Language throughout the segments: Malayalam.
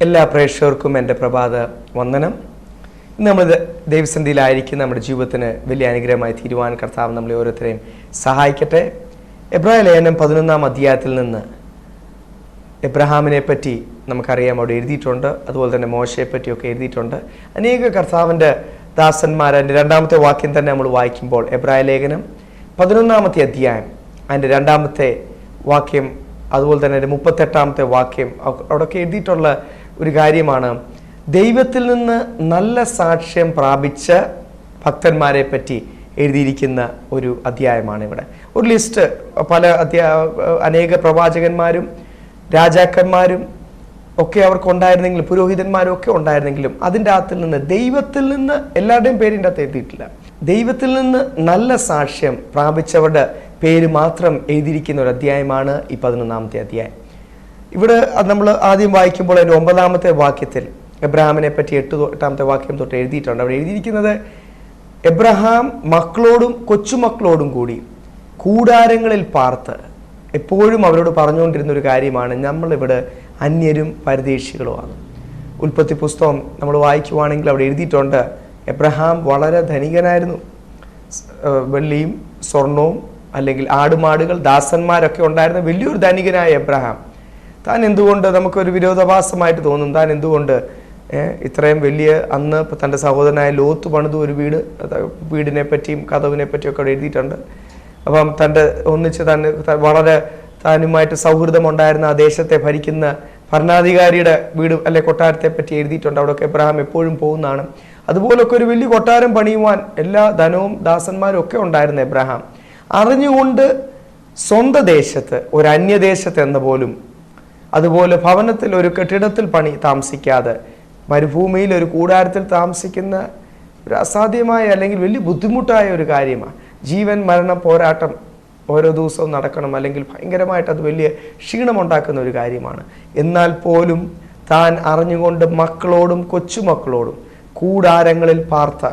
എല്ലാ പ്രേക്ഷകർക്കും എൻ്റെ പ്രഭാത വന്ദനം. ഇന്ന് നമ്മൾ ദൈവസന്നിധിയിലായിരിക്കും. നമ്മുടെ ജീവിതത്തിന് വലിയ അനുഗ്രഹമായി തീരുവാൻ കർത്താവ് നമ്മളെ ഓരോരുത്തരെയും സഹായിക്കട്ടെ. എബ്രായ ലേഖനം 11-ാം അധ്യായത്തിൽ നിന്ന് എബ്രഹാമിനെ പറ്റി നമുക്കറിയാം, അവിടെ എഴുതിയിട്ടുണ്ട്. അതുപോലെ തന്നെ മോശയെ പറ്റിയൊക്കെ എഴുതിയിട്ടുണ്ട്. അനേക കർത്താവിൻ്റെ ദാസന്മാർ. അതിൻ്റെ 2-ാമത്തെ വാക്യം തന്നെ നമ്മൾ വായിക്കുമ്പോൾ എബ്രായ ലേഖനം 11-ാമത്തെ അധ്യായം അതിൻ്റെ 2-ാമത്തെ വാക്യം, അതുപോലെ തന്നെ 38-ാമത്തെ വാക്യം, അവിടെയൊക്കെ എഴുതിയിട്ടുള്ള ഒരു കാര്യമാണ്. ദൈവത്തിൽ നിന്ന് നല്ല സാക്ഷ്യം പ്രാപിച്ച ഭക്തന്മാരെ പറ്റി എഴുതിയിരിക്കുന്ന ഒരു അധ്യായമാണ് ഇവിടെ. ഒരു ലിസ്റ്റ്, പല അനേക പ്രവാചകന്മാരും രാജാക്കന്മാരും ഒക്കെ അവർക്കുണ്ടായിരുന്നെങ്കിലും പുരോഹിതന്മാരും ഒക്കെ ഉണ്ടായിരുന്നെങ്കിലും അതിൻ്റെ അകത്തിൽ നിന്ന് ദൈവത്തിൽ നിന്ന് എല്ലാവരുടെയും പേരിൻ്റെ അകത്ത് എഴുതിയിട്ടില്ല. ദൈവത്തിൽ നിന്ന് നല്ല സാക്ഷ്യം പ്രാപിച്ചവരുടെ പേര് മാത്രം എഴുതിയിരിക്കുന്ന ഒരു അധ്യായമാണ് ഈ 11-ാമത്തെ അധ്യായം. ഇവിടെ നമ്മൾ ആദ്യം വായിക്കുമ്പോൾ അതിൻ്റെ 9-ാമത്തെ വാക്യത്തിൽ എബ്രഹാമിനെ പറ്റി 8-ാമത്തെ വാക്യം തൊട്ട് എഴുതിയിട്ടുണ്ട്. അവിടെ എഴുതിയിരിക്കുന്നത്, എബ്രഹാം മക്കളോടും കൊച്ചുമക്കളോടും കൂടി കൂടാരങ്ങളിൽ പാർത്ത് എപ്പോഴും അവരോട് പറഞ്ഞുകൊണ്ടിരുന്ന ഒരു കാര്യമാണ്, നമ്മളിവിടെ അന്യരും പരദേശികളുമാണ്. ഉൽപ്പത്തി പുസ്തകം നമ്മൾ വായിക്കുവാണെങ്കിൽ അവിടെ എഴുതിയിട്ടുണ്ട്, എബ്രഹാം വളരെ ധനികനായിരുന്നു. വെള്ളിയും സ്വർണവും അല്ലെങ്കിൽ ആടുമാടുകൾ ദാസന്മാരൊക്കെ ഉണ്ടായിരുന്ന വലിയൊരു ധനികനായ എബ്രഹാം താൻ എന്തുകൊണ്ട്, നമുക്കൊരു വിരോധാഭാസമായിട്ട് തോന്നും, താൻ എന്തുകൊണ്ട് ഇത്രയും വലിയ, അന്ന് തൻ്റെ സഹോദരനായ ലോത്ത് പണിതു ഒരു വീടിനെ പറ്റിയും കഥവിനെ പറ്റിയൊക്കെ അവിടെ എഴുതിയിട്ടുണ്ട്. അപ്പം തൻ്റെ ഒന്നിച്ച് വളരെ താനുമായിട്ട് സൗഹൃദം ഉണ്ടായിരുന്ന ആ ദേശത്തെ ഭരിക്കുന്ന ഭരണാധികാരിയുടെ വീട് അല്ലെ കൊട്ടാരത്തെ പറ്റി എഴുതിയിട്ടുണ്ട്. അവിടെയൊക്കെ എബ്രഹാം എപ്പോഴും പോകുന്നതാണ്. അതുപോലൊക്കെ ഒരു വലിയ കൊട്ടാരം പണിയുവാൻ എല്ലാ ധനവും ദാസന്മാരും ഒക്കെ ഉണ്ടായിരുന്ന എബ്രഹാം അറിഞ്ഞുകൊണ്ട് സ്വന്തം ദേശത്ത് ഒരു അന്യദേശത്ത് എന്ന പോലും, അതുപോലെ ഭവനത്തിൽ ഒരു കെട്ടിടത്തിൽ താമസിക്കാതെ മരുഭൂമിയിൽ ഒരു കൂടാരത്തിൽ താമസിക്കുന്ന ഒരു അസാധ്യമായ അല്ലെങ്കിൽ വലിയ ബുദ്ധിമുട്ടായ ഒരു കാര്യമാണ്. ജീവൻ മരണ പോരാട്ടം ഓരോ ദിവസവും നടക്കണം, അല്ലെങ്കിൽ ഭയങ്കരമായിട്ട് അത് വലിയ ക്ഷീണമുണ്ടാക്കുന്ന ഒരു കാര്യമാണ്. എന്നാൽ പോലും താൻ അറിഞ്ഞുകൊണ്ട് മക്കളോടും കൊച്ചുമക്കളോടും കൂടാരങ്ങളിൽ പാർത്ത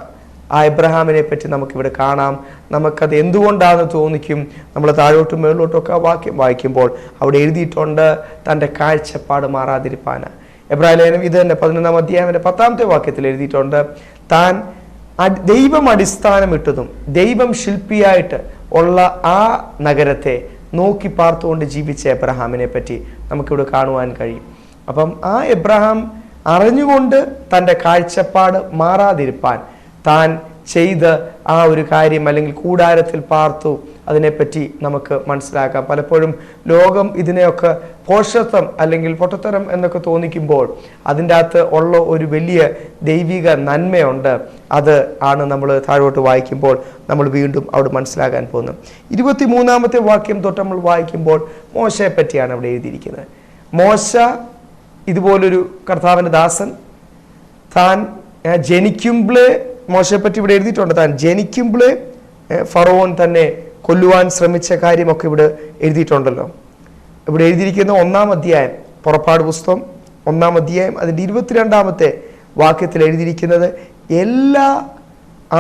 ആ എബ്രഹാമിനെ പറ്റി നമുക്കിവിടെ കാണാം. നമുക്കത് എന്തുകൊണ്ടാണെന്ന് തോന്നിക്കും. നമ്മൾ താഴോട്ടും മേളിലോട്ടൊക്കെ ആ വാക്യം വായിക്കുമ്പോൾ അവിടെ എഴുതിയിട്ടുണ്ട്, തൻ്റെ കാഴ്ചപ്പാട് മാറാതിരിപ്പാന്. എബ്രായ ലേഖനം ഇത് തന്നെ 11-ാം അധ്യായത്തിൻ്റെ 10-ാമത്തെ വാക്യത്തിൽ എഴുതിയിട്ടുണ്ട്, താൻ ദൈവം അടിസ്ഥാനം ഇട്ടതും ദൈവം ശില്പിയായിട്ട് ഉള്ള ആ നഗരത്തെ നോക്കി പാർത്തുകൊണ്ട് ജീവിച്ച എബ്രഹാമിനെ പറ്റി നമുക്കിവിടെ കാണുവാൻ കഴിയും. അപ്പം ആ എബ്രഹാം അറിഞ്ഞുകൊണ്ട് തൻ്റെ കാഴ്ചപ്പാട് മാറാതിരിപ്പാൻ താൻ ചെയ്ത ആ ഒരു കാര്യം, അല്ലെങ്കിൽ കൂടാരത്തിൽ പാർത്തു, അതിനെപ്പറ്റി നമുക്ക് മനസ്സിലാക്കാം. പലപ്പോഴും ലോകം ഇതിനെയൊക്കെ പോഷത്വം അല്ലെങ്കിൽ പൊട്ടത്തരം എന്നൊക്കെ തോന്നിക്കുമ്പോൾ അതിൻ്റെ അകത്ത് ഉള്ള ഒരു വലിയ ദൈവിക നന്മയുണ്ട്. അത് ആണ് നമ്മൾ താഴോട്ട് വായിക്കുമ്പോൾ നമ്മൾ വീണ്ടും അവിടെ മനസ്സിലാക്കാൻ പോകുന്നത്. 23-ാമത്തെ വാക്യം തൊട്ട് നമ്മൾ വായിക്കുമ്പോൾ മോശയെ പറ്റിയാണ് അവിടെ എഴുതിയിരിക്കുന്നത്. മോശ ഇതുപോലൊരു കർത്താവിൻ്റെ ദാസൻ, താൻ ജനിക്കുമ്പോഴേ, മോശയെ പറ്റി ഇവിടെ എഴുതിയിട്ടുണ്ട്, താൻ ജനിക്കുമ്പോഴേ ഫറവോൻ തന്നെ കൊല്ലുവാൻ ശ്രമിച്ച കാര്യമൊക്കെ ഇവിടെ എഴുതിയിട്ടുണ്ടല്ലോ. ഇവിടെ എഴുതിയിരിക്കുന്ന 1-ാം അധ്യായം, പുറപ്പാട് പുസ്തകം 1-ാം അധ്യായം അതിൻ്റെ 22-ാമത്തെ വാക്യത്തിൽ എഴുതിയിരിക്കുന്നത്, എല്ലാ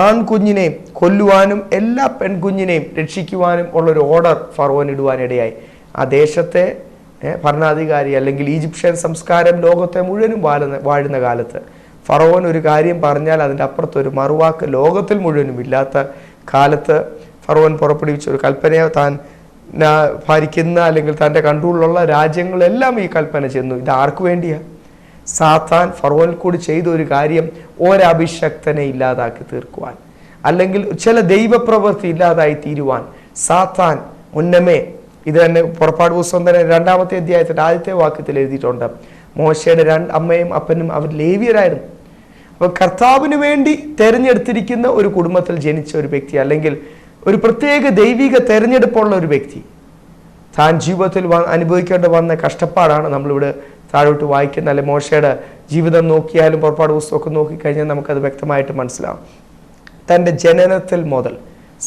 ആൺകുഞ്ഞിനെയും കൊല്ലുവാനും എല്ലാ പെൺകുഞ്ഞിനെയും രക്ഷിക്കുവാനും ഉള്ളൊരു ഓർഡർ ഫറവോൻ ഇടുവാനിടയായി. ആ ദേശത്തെ ഭരണാധികാരി അല്ലെങ്കിൽ ഈജിപ്ഷ്യൻ സംസ്കാരം ലോകത്തെ മുഴുവനും വാഴുന്ന കാലത്ത് ഫറവോൻ ഒരു കാര്യം പറഞ്ഞാൽ അതിൻ്റെ അപ്പുറത്തൊരു മറുവാക്ക് ലോകത്തിൽ മുഴുവനും ഇല്ലാത്ത കാലത്ത് ഫറവോൻ പുറപ്പെടുവിച്ച ഒരു കൽപ്പനയെ താൻ ഭരിക്കുന്ന അല്ലെങ്കിൽ തൻ്റെ കൺട്രോളിലുള്ള രാജ്യങ്ങളെല്ലാം ഈ കൽപ്പന ചെന്നു. ഇത് ആർക്കു വേണ്ടിയാ? സാത്താൻ ഫറവോനിൽ കൂടി ചെയ്ത ഒരു കാര്യം, ഒരഭിഷക്തനെ ഇല്ലാതാക്കി തീർക്കുവാൻ, അല്ലെങ്കിൽ ചില ദൈവപ്രവൃത്തി ഇല്ലാതായി തീരുവാൻ സാത്താൻ മുന്നമേ. ഇത് തന്നെ പുറപ്പാട് പുസ്തകം തന്നെ 2-ാമത്തെ അധ്യായത്തിൻ്റെ ആദ്യത്തെ വാക്യത്തിൽ എഴുതിയിട്ടുണ്ട്, മോശയുടെ അമ്മയും അപ്പനും അവർ ലേവ്യരായിരുന്നു. അപ്പോൾ കർത്താവിന് വേണ്ടി തെരഞ്ഞെടുത്തിരിക്കുന്ന ഒരു കുടുംബത്തിൽ ജനിച്ച ഒരു വ്യക്തി, അല്ലെങ്കിൽ ഒരു പ്രത്യേക ദൈവിക തെരഞ്ഞെടുപ്പുള്ള ഒരു വ്യക്തി, താൻ ജീവിതത്തിൽ അനുഭവിക്കേണ്ടി വന്ന കഷ്ടപ്പാടാണ് നമ്മളിവിടെ താഴോട്ട് വായിക്കുന്ന. അല്ലെ മോശയുടെ ജീവിതം നോക്കിയാലും പുറപ്പാട് പുസ്തകമൊക്കെ നോക്കിക്കഴിഞ്ഞാൽ നമുക്കത് വ്യക്തമായിട്ട് മനസ്സിലാവും. തൻ്റെ ജനനത്തിൽ മുതൽ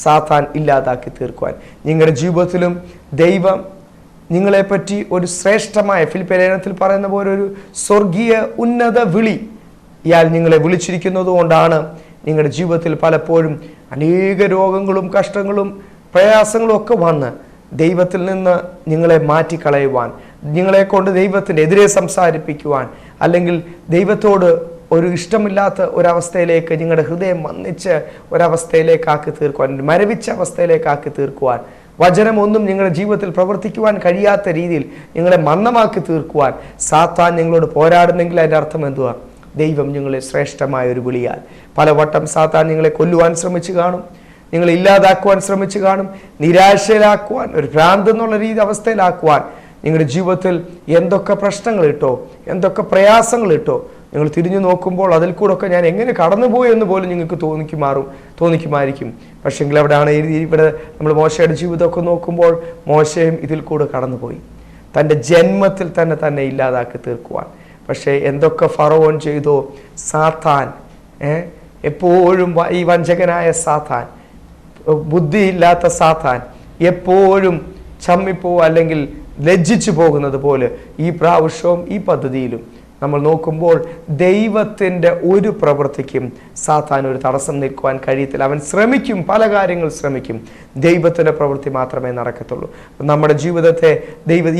സാത്താൻ ഇല്ലാതാക്കി തീർക്കുവാൻ, നിങ്ങളുടെ ജീവിതത്തിലും ദൈവം നിങ്ങളെപ്പറ്റി ഒരു ശ്രേഷ്ഠമായ, ഫിലിപ്പിയ ലേഖനത്തിൽ പറയുന്ന പോലെ ഒരു സ്വർഗീയ ഉന്നത വിളി ഇയാൾ നിങ്ങളെ വിളിച്ചിരിക്കുന്നത് കൊണ്ടാണ് നിങ്ങളുടെ ജീവിതത്തിൽ പലപ്പോഴും അനേക രോഗങ്ങളും കഷ്ടങ്ങളും പ്രയാസങ്ങളും ഒക്കെ വന്ന് ദൈവത്തിൽ നിന്ന് നിങ്ങളെ മാറ്റിക്കളയുവാൻ, നിങ്ങളെ കൊണ്ട് ദൈവത്തിൻ്റെ എതിരെ സംസാരിപ്പിക്കുവാൻ, അല്ലെങ്കിൽ ദൈവത്തോട് ഒരു ഇഷ്ടമില്ലാത്ത ഒരവസ്ഥയിലേക്ക് നിങ്ങളുടെ ഹൃദയം വന്നിച്ച് ഒരവസ്ഥയിലേക്കാക്കി തീർക്കുവാൻ, മരവിച്ച അവസ്ഥയിലേക്കാക്കി തീർക്കുവാൻ, വചനമൊന്നും നിങ്ങളുടെ ജീവിതത്തിൽ പ്രവർത്തിക്കുവാൻ കഴിയാത്ത രീതിയിൽ നിങ്ങളെ മന്ദമാക്കി തീർക്കുവാൻ സാത്താൻ നിങ്ങളോട് പോരാടുന്നെങ്കിൽ അതിൻ്റെ അർത്ഥം എന്തുവാ? ദൈവം നിങ്ങളെ ശ്രേഷ്ഠമായ ഒരു വിളിയാൽ പലവട്ടം സാത്താൻ നിങ്ങളെ കൊല്ലുവാൻ ശ്രമിച്ചു കാണും, നിങ്ങളെ ഇല്ലാതാക്കുവാൻ ശ്രമിച്ചു കാണും, നിരാശയിലാക്കുവാൻ, ഒരു ഭ്രാന്ത് എന്നുള്ള രീതി അവസ്ഥയിലാക്കുവാൻ, നിങ്ങളുടെ ജീവിതത്തിൽ എന്തൊക്കെ പ്രശ്നങ്ങൾ ഇട്ടോ, എന്തൊക്കെ പ്രയാസങ്ങൾ ഇട്ടോ, നിങ്ങൾ തിരിഞ്ഞു നോക്കുമ്പോൾ അതിൽ കൂടെ ഒക്കെ ഞാൻ എങ്ങനെ കടന്നുപോയി എന്ന് പോലും നിങ്ങൾക്ക് തോന്നിക്കുമായിരിക്കും. പക്ഷെങ്കിൽ അവിടെയാണ് ഇവിടെ നമ്മൾ മോശയുടെ ജീവിതമൊക്കെ നോക്കുമ്പോൾ മോശയും ഇതിൽ കൂടെ കടന്നുപോയി, തൻ്റെ ജന്മത്തിൽ തന്നെ ഇല്ലാതാക്കി തീർക്കുവാൻ. പക്ഷേ എന്തൊക്കെ ഫറവോൻ ചെയ്തോ, സാത്താൻ എപ്പോഴും ഈ വഞ്ചകനായ സാത്താൻ, ബുദ്ധിയില്ലാത്ത സാത്താൻ എപ്പോഴും ചമ്മിപ്പോവും അല്ലെങ്കിൽ ലജ്ജിച്ചു പോകുന്നത് പോലെ ഈ പ്രാവശ്യവും ഈ പദ്ധതിയിലും നമ്മൾ നോക്കുമ്പോൾ ദൈവത്തിൻ്റെ ഒരു പ്രവൃത്തിക്കും സാത്താൻ ഒരു തടസ്സം നിൽക്കുവാൻ കഴിയത്തില്ല. അവൻ ശ്രമിക്കും, പല കാര്യങ്ങൾ ശ്രമിക്കും, ദൈവത്തിൻ്റെ പ്രവൃത്തി മാത്രമേ നടക്കത്തുള്ളൂ. നമ്മുടെ ജീവിതത്തെ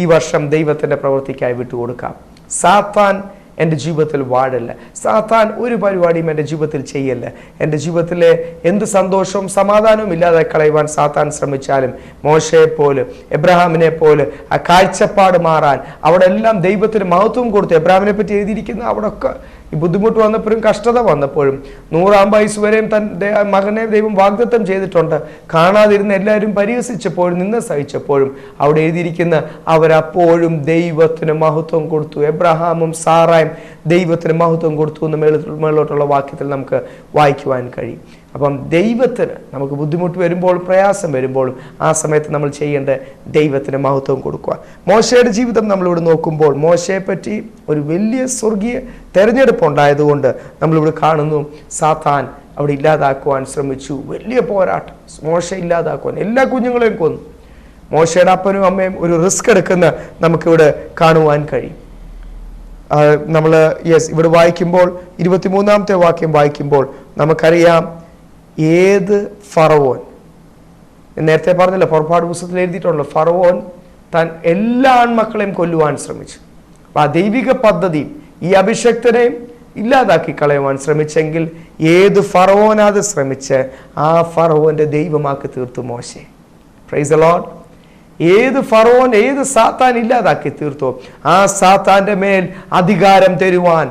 ഈ വർഷം ദൈവത്തിൻ്റെ പ്രവൃത്തിക്കായി വിട്ടുകൊടുക്കാം. സാത്താൻ എൻ്റെ ജീവിതത്തിൽ വാഴില്ല, സാത്താൻ ഒരു പരിപാടിയും എൻ്റെ ജീവിതത്തിൽ ചെയ്യല്ല. എൻ്റെ ജീവിതത്തിലെ എന്ത് സന്തോഷവും സമാധാനവും ഇല്ലാതെ കളയുവാൻ സാത്താൻ ശ്രമിച്ചാലും മോശയെപ്പോലെ എബ്രഹാമിനെ പോലെ ആ കാഴ്ചപ്പാട് മാറാൻ, അവിടെ എല്ലാം ദൈവത്തിന് മഹത്വം കൊടുത്തു. എബ്രഹാമിനെ പറ്റി എഴുതിയിരിക്കുന്ന അവിടെയൊക്കെ ഈ ബുദ്ധിമുട്ട് വന്നപ്പോഴും കഷ്ടത വന്നപ്പോഴും 100 വയസ്സ് വരെയും തൻ്റെ മകനെ ദൈവം വാഗ്ദത്തം ചെയ്തിട്ടുണ്ട്. കാണാതിരുന്ന എല്ലാവരും പരിഹസിച്ചപ്പോഴും നിന്ന് സഹിച്ചപ്പോഴും അവിടെ എഴുതിയിരിക്കുന്ന അവരപ്പോഴും ദൈവത്തിന് മഹത്വം കൊടുത്തു. എബ്രഹാമും സാറായും ദൈവത്തിന് മഹത്വം കൊടുത്തു എന്ന് മേളിലോട്ടുള്ള വാക്യത്തിൽ നമുക്ക് വായിക്കുവാൻ കഴിയും. അപ്പം ദൈവത്തിന് നമുക്ക് ബുദ്ധിമുട്ട് വരുമ്പോഴും പ്രയാസം വരുമ്പോഴും ആ സമയത്ത് നമ്മൾ ചെയ്യേണ്ട ദൈവത്തിന് മഹത്വം കൊടുക്കുക. മോശയുടെ ജീവിതം നമ്മളിവിടെ നോക്കുമ്പോൾ മോശയെ പറ്റി ഒരു വലിയ സ്വർഗീയ തെരഞ്ഞെടുപ്പ് ഉണ്ടായതുകൊണ്ട് നമ്മളിവിടെ കാണുന്നു, സാത്താൻ അവിടെ ഇല്ലാതാക്കുവാൻ ശ്രമിച്ചു. വലിയ പോരാട്ടം, മോശ ഇല്ലാതാക്കുവാൻ എല്ലാ കുഞ്ഞുങ്ങളെയും കൊന്നു. മോശയുടെ അപ്പനും അമ്മയും ഒരു റിസ്ക് എടുക്കുന്ന നമുക്കിവിടെ കാണുവാൻ കഴിയും. നമ്മൾ ഇവിടെ വായിക്കുമ്പോൾ 23-ാമത്തെ വാക്യം വായിക്കുമ്പോൾ നമുക്കറിയാം, ഏത് ഫറവോൻ, നേരത്തെ പറഞ്ഞില്ല, പുറപ്പാട് പുസ്തകത്തിൽ എഴുതിയിട്ടുണ്ടല്ലോ, ഫറവോൻ താൻ എല്ലാ ആൺമക്കളെയും കൊല്ലുവാൻ ശ്രമിച്ചു. അപ്പം ആ ദൈവിക പദ്ധതി ഈ അഭിഷക്തനെയും ഇല്ലാതാക്കി കളയുവാൻ ശ്രമിച്ചെങ്കിൽ ഏത് ഫറവോനാത് ശ്രമിച്ച് ആ ഫറവോന്റെ ദൈവമാക്കി തീർത്തു മോശെ. Praise the Lord. ഏത് ഫറവോൻ, ഏത് സാത്താൻ ഇല്ലാതാക്കി തീർത്തോ ആ സാത്താന്റെ മേൽ അധികാരം തരുവാൻ,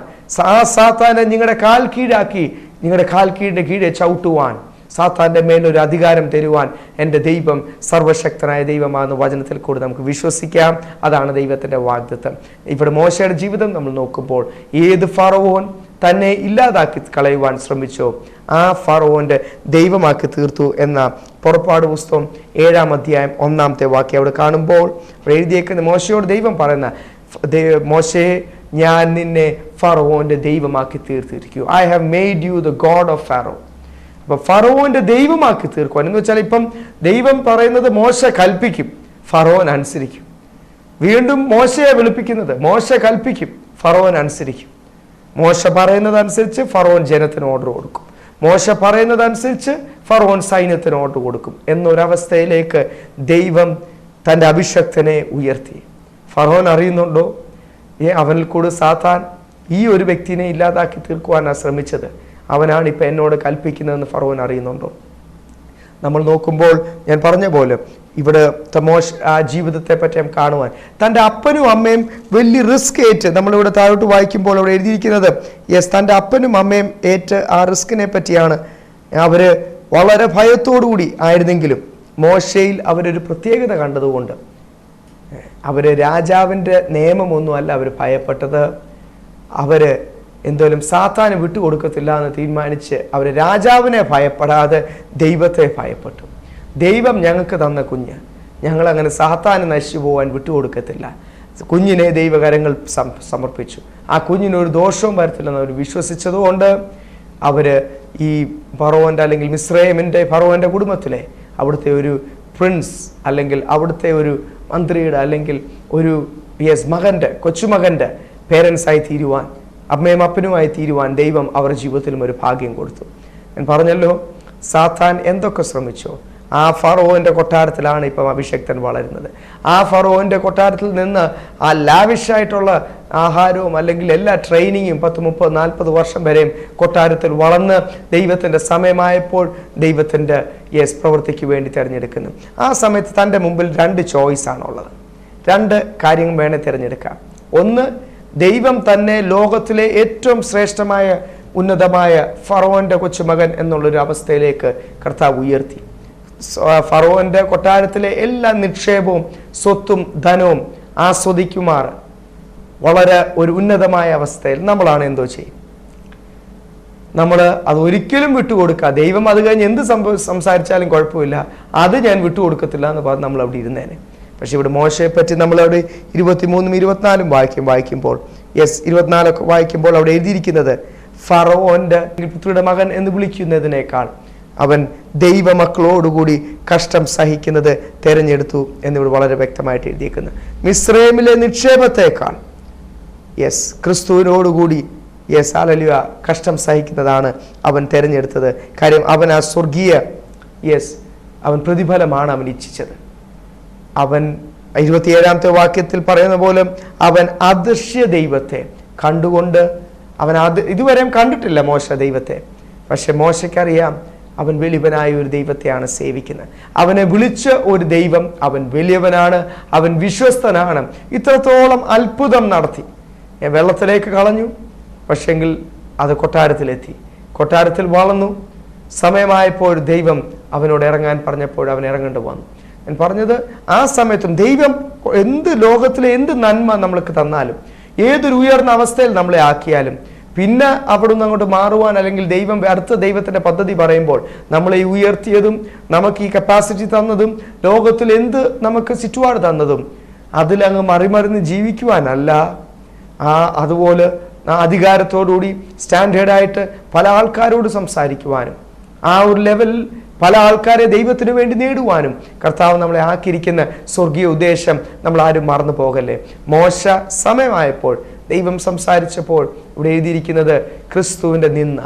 ആ സാത്താനെ നിങ്ങളുടെ കാൽ കീഴാക്കി നിങ്ങളുടെ കാൽ കീഴെ ചവിട്ടുവാൻ, സാത്താന്റെ മേലൊരു അധികാരം തരുവാൻ എൻ്റെ ദൈവം സർവശക്തനായ ദൈവമാണെന്ന് വചനത്തിൽ കൂടി നമുക്ക് വിശ്വസിക്കാം. അതാണ് ദൈവത്തിൻ്റെ വാഗ്ദത്തം. ഇവിടെ മോശയുടെ ജീവിതം നമ്മൾ നോക്കുമ്പോൾ ഏത് ഫറവോൻ തന്നെ ഇല്ലാതാക്കി കളയുവാൻ ശ്രമിച്ചോ ആ ഫറവോന്റെ ദൈവമാക്കി തീർത്തു എന്ന പുറപ്പാട് പുസ്തകം 7-ാം അധ്യായം 1-ാമത്തെ വാക്യം അവിടെ കാണുമ്പോൾ എഴുതിയേക്കുന്ന മോശയോട് ദൈവം പറയുന്ന, മോശയെ ഞാൻ നിന്നെ ഫറവോന്റെ ദൈവമാക്കി തീർത്തിരിക്കൂ. I have made you the god of Pharaoh. അപ്പൊ ഫറവോന്റെ ദൈവമാക്കി തീർക്കുവാൻ എന്ന് വെച്ചാൽ ഇപ്പം ദൈവം പറയുന്നത് മോശ കൽപ്പിക്കും, ഫറവോൻ അനുസരിക്കും. വീണ്ടും മോശയെ വിളിപ്പിക്കുന്നത്, മോശ കൽപ്പിക്കും, ഫറവോൻ അനുസരിക്കും. മോശ പറയുന്നതനുസരിച്ച് ഫറവോൻ ജനത്തിന് ഓർഡർ കൊടുക്കും, മോശ പറയുന്നതനുസരിച്ച് ഫറവോൻ സൈന്യത്തിന് ഓർഡർ കൊടുക്കും എന്നൊരവസ്ഥയിലേക്ക് ദൈവം തൻ്റെ അഭിഷക്തനെ ഉയർത്തി. ഫറവോൻ അറിയുന്നുണ്ടോ, അവനിൽ കൂടെ സാത്താൻ ഈ ഒരു വ്യക്തിനെ ഇല്ലാതാക്കി തീർക്കുവാനാണ് ശ്രമിച്ചത്, അവനാണ് ഇപ്പം എന്നോട് കൽപ്പിക്കുന്നതെന്ന് ഫറവോൻ അറിയുന്നുണ്ടോ? നമ്മൾ നോക്കുമ്പോൾ ഞാൻ പറഞ്ഞ പോലെ ഇവിടെ ആ ജീവിതത്തെ പറ്റി കാണുവാൻ തൻ്റെ അപ്പനും അമ്മയും വലിയ റിസ്ക് ഏറ്റ്, നമ്മളിവിടെ താഴോട്ട് വായിക്കുമ്പോൾ അവിടെ എഴുതിയിരിക്കുന്നത് തൻ്റെ അപ്പനും അമ്മയും ഏറ്റ് ആ റിസ്കിനെ പറ്റിയാണ്. അവര് വളരെ ഭയത്തോടുകൂടി ആയിരുന്നെങ്കിലും മോശയിൽ അവരൊരു പ്രത്യേകത കണ്ടതുകൊണ്ട് അവര് രാജാവിൻ്റെ നിയമമൊന്നുമല്ല അവർ ഭയപ്പെട്ടത്. അവര് എന്തായാലും സാത്താന് വിട്ടുകൊടുക്കത്തില്ല എന്ന് തീരുമാനിച്ച് അവർ രാജാവിനെ ഭയപ്പെടാതെ ദൈവത്തെ ഭയപ്പെട്ടു. ദൈവം ഞങ്ങൾക്ക് തന്ന കുഞ്ഞ്, ഞങ്ങളങ്ങനെ സാത്താന് നശിച്ചു പോകാൻ വിട്ടുകൊടുക്കത്തില്ല. കുഞ്ഞിനെ ദൈവകരങ്ങൾ സമർപ്പിച്ചു. ആ കുഞ്ഞിനൊരു ദോഷവും വരത്തില്ലെന്ന് അവർ വിശ്വസിച്ചതുകൊണ്ട് അവര് ഈ ഫറവോന്റെ അല്ലെങ്കിൽ മിസ്രൈമിൻ്റെ ഫറവോന്റെ കുടുംബത്തിലെ അവിടുത്തെ ഒരു പ്രിൻസ് അല്ലെങ്കിൽ അവിടുത്തെ ഒരു മന്ത്രിയുടെ അല്ലെങ്കിൽ ഒരു മകൻ്റെ കൊച്ചുമകൻ്റെ പേരൻസായി തീരുവാൻ, അമ്മയും അപ്പനുമായി തീരുവാൻ ദൈവം അവരുടെ ജീവിതത്തിലും ഒരു ഭാഗ്യം കൊടുത്തു. ഞാൻ പറഞ്ഞല്ലോ, സാത്താൻ എന്തൊക്കെ ശ്രമിച്ചോ ആ ഫറവോന്റെ കൊട്ടാരത്തിലാണ് ഇപ്പം അഭിഷക്തൻ വളരുന്നത്. ആ ഫറവോന്റെ കൊട്ടാരത്തിൽ നിന്ന് ആ ലാവിഷായിട്ടുള്ള ആഹാരവും അല്ലെങ്കിൽ എല്ലാ ട്രെയിനിങ്ങും 10, 30, 40 വർഷം വരെയും കൊട്ടാരത്തിൽ വളർന്ന് ദൈവത്തിൻ്റെ സമയമായപ്പോൾ ദൈവത്തിൻ്റെ പ്രവൃത്തിക്ക് വേണ്ടി തിരഞ്ഞെടുക്കുന്നു. ആ സമയത്ത് തൻ്റെ മുമ്പിൽ 2 ചോയ്സാണുള്ളത്. 2 കാര്യങ്ങൾ വേണേൽ തിരഞ്ഞെടുക്കാം. ഒന്ന്, ദൈവം തന്നെ ലോകത്തിലെ ഏറ്റവും ശ്രേഷ്ഠമായ ഉന്നതമായ ഫറവോന്റെ കൊച്ചുമകൻ എന്നുള്ളൊരു അവസ്ഥയിലേക്ക് കർത്താവ് ഉയർത്തി. ഫറവോന്റെ കൊട്ടാരത്തിലെ എല്ലാ നിക്ഷേപവും സ്വത്തും ധനവും ആസ്വദിക്കുമാർ വളരെ ഒരു ഉന്നതമായ അവസ്ഥയിൽ നമ്മളാണ് എന്തോ ചെയ്യും. നമ്മൾ അത് ഒരിക്കലും വിട്ടുകൊടുക്കുക. ദൈവം അത് കഴിഞ്ഞ് എന്ത് സംസാരിച്ചാലും കുഴപ്പമില്ല, അത് ഞാൻ വിട്ടുകൊടുക്കത്തില്ല എന്ന് പറഞ്ഞ് നമ്മൾ അവിടെ ഇരുന്നേനെ. പക്ഷെ ഇവിടെ മോശയെ പറ്റി നമ്മളവിടെ 23, 24 വായിക്കുമ്പോൾ 24 വായിക്കുമ്പോൾ അവിടെ എഴുതിയിരിക്കുന്നത് ഫറവോന്റെ പുത്രിയുടെ മകൻ എന്ന് വിളിക്കുന്നതിനേക്കാൾ അവൻ ദൈവമക്കളോടുകൂടി കഷ്ടം സഹിക്കുന്നത് തെരഞ്ഞെടുത്തു എന്നിവിടെ വളരെ വ്യക്തമായിട്ട് എഴുതിയിരിക്കുന്നു. മിസ്രൈമിലെ നിക്ഷേപത്തെക്കാൾ ക്രിസ്തുവിനോടുകൂടി ഹല്ലേലൂയ കഷ്ടം സഹിക്കുന്നതാണ് അവൻ തെരഞ്ഞെടുത്തത്. കാര്യം അവൻ ആ സ്വർഗീയ അവൻ പ്രതിഫലമാണ് അവൻ ഇച്ഛിച്ചത്. അവൻ 27-ാമത്തെ വാക്യത്തിൽ പറയുന്ന പോലെ അവൻ അദൃശ്യ ദൈവത്തെ കണ്ടുകൊണ്ട് അവൻ ഇതുവരെയും കണ്ടിട്ടില്ല മോശ ദൈവത്തെ. പക്ഷെ മോശയ്ക്കറിയാം അവൻ വലിയവനായ ഒരു ദൈവത്തെയാണ് സേവിക്കുന്നത്. അവനെ വിളിച്ച ഒരു ദൈവം, അവൻ വലിയവനാണ്, അവൻ വിശ്വസ്തനാണ്. ഇത്രത്തോളം അത്ഭുതം നടത്തി. വെള്ളത്തിലേക്ക് കളഞ്ഞു, പക്ഷെങ്കിൽ അത് കൊട്ടാരത്തിലെത്തി, കൊട്ടാരത്തിൽ വളർന്നു. സമയമായപ്പോൾ ദൈവം അവനോട് ഇറങ്ങാൻ പറഞ്ഞപ്പോൾ അവൻ ഇറങ്ങേണ്ടി വന്നു. ഞാൻ പറഞ്ഞത്, ആ സമയത്തും ദൈവം ലോകത്തിലെ എന്ത് നന്മ നമ്മൾക്ക് തന്നാലും, ഏതൊരു ഉയർന്ന അവസ്ഥയിൽ നമ്മളെ ആക്കിയാലും, പിന്നെ അവിടുന്ന് അങ്ങോട്ട് മാറുവാൻ അല്ലെങ്കിൽ അടുത്ത ദൈവത്തിന്റെ പദ്ധതി പറയുമ്പോൾ നമ്മളെ ഉയർത്തിയതും നമുക്ക് ഈ കപ്പാസിറ്റി തന്നതും ലോകത്തിൽ എന്ത് നമുക്ക് ചുറ്റുപാട് തന്നതും അതിലങ്ങ് മറിമറിന്ന് ജീവിക്കുവാനല്ല, അതുപോലെ അധികാരത്തോടുകൂടി സ്റ്റാൻഡേർഡായിട്ട് പല ആൾക്കാരോട് സംസാരിക്കുവാനും ആ ഒരു ലെവലിൽ പല ആൾക്കാരെ ദൈവത്തിന് വേണ്ടി നേടുവാനും കർത്താവ് നമ്മളെ ആക്കിയിരിക്കുന്ന സ്വർഗീയ ഉദ്ദേശം നമ്മൾ ആരും മറന്നു പോകല്ലേ. മോശ സമയമായപ്പോൾ ദൈവം സംസാരിച്ചപ്പോൾ ഇവിടെ എഴുതിയിരിക്കുന്നത് ക്രിസ്തുവിന്റെ നിന്ന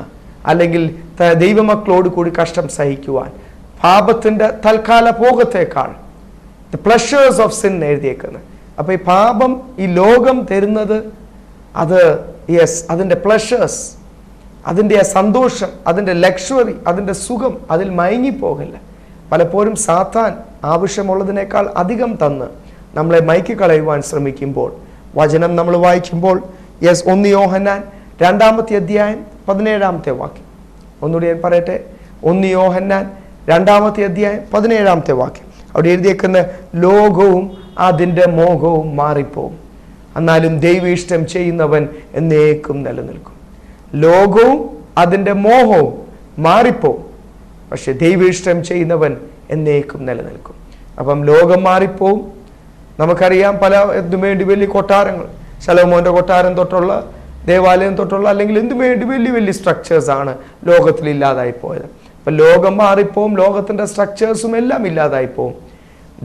അല്ലെങ്കിൽ ദൈവമക്കളോട് കൂടി കഷ്ടം സഹിക്കുവാൻ, പാപത്തിന്റെ തൽക്കാല ഭോഗത്തേക്കാൾ ദ പ്ലഷേഴ്സ് ഓഫ് സിൻ എഴുതിയേക്കുന്നത്. അപ്പൊ ഈ പാപം ഈ ലോകം തരുന്നത് അത് അതിന്റെ പ്ലഷേഴ്സ്, അതിൻ്റെ ആ സന്തോഷം, അതിൻ്റെ ലക്ഷറി, അതിൻ്റെ സുഖം അതിൽ മയങ്ങിപ്പോകില്ല. പലപ്പോഴും സാത്താൻ ആവശ്യമുള്ളതിനേക്കാൾ അധികം തന്ന് നമ്മളെ മയക്കിക്കളയുവാൻ ശ്രമിക്കുമ്പോൾ വചനം നമ്മൾ വായിക്കുമ്പോൾ 1 യോഹന്നാൻ 2-ാമത്തെ അധ്യായം 17-ാമത്തെ വാക്യം ഒന്നുകൂടി ഞാൻ പറയട്ടെ. 1 യോഹന്നാൻ 2-ാമത്തെ അധ്യായം 17-ാമത്തെ വാക്യം അവിടെ എഴുതിയേക്കുന്ന ലോകവും അതിൻ്റെ മോഹവും മാറിപ്പോവും, എന്നാലും ദൈവ ഇഷ്ടം ചെയ്യുന്നവൻ എന്നേക്കും നിലനിൽക്കും. ലോകവും അതിൻ്റെ മോഹവും മാറിപ്പോവും, പക്ഷെ ദൈവ ഇഷ്ടം ചെയ്യുന്നവൻ എന്നേക്കും നിലനിൽക്കും. അപ്പം ലോകം മാറിപ്പോവും. നമുക്കറിയാം പല എന്തുവേണ്ടി വലിയ കൊട്ടാരങ്ങൾ, ശലോമോന്റെ കൊട്ടാരം തൊട്ടുള്ള ദേവാലയം തൊട്ടുള്ള അല്ലെങ്കിൽ എന്തുവേണ്ടി വലിയ വലിയ സ്ട്രക്ചേഴ്സാണ് ലോകത്തിൽ ഇല്ലാതായി പോയത്. അപ്പം ലോകം മാറിപ്പോവും, ലോകത്തിൻ്റെ സ്ട്രക്ചേഴ്സും എല്ലാം ഇല്ലാതായി പോവും.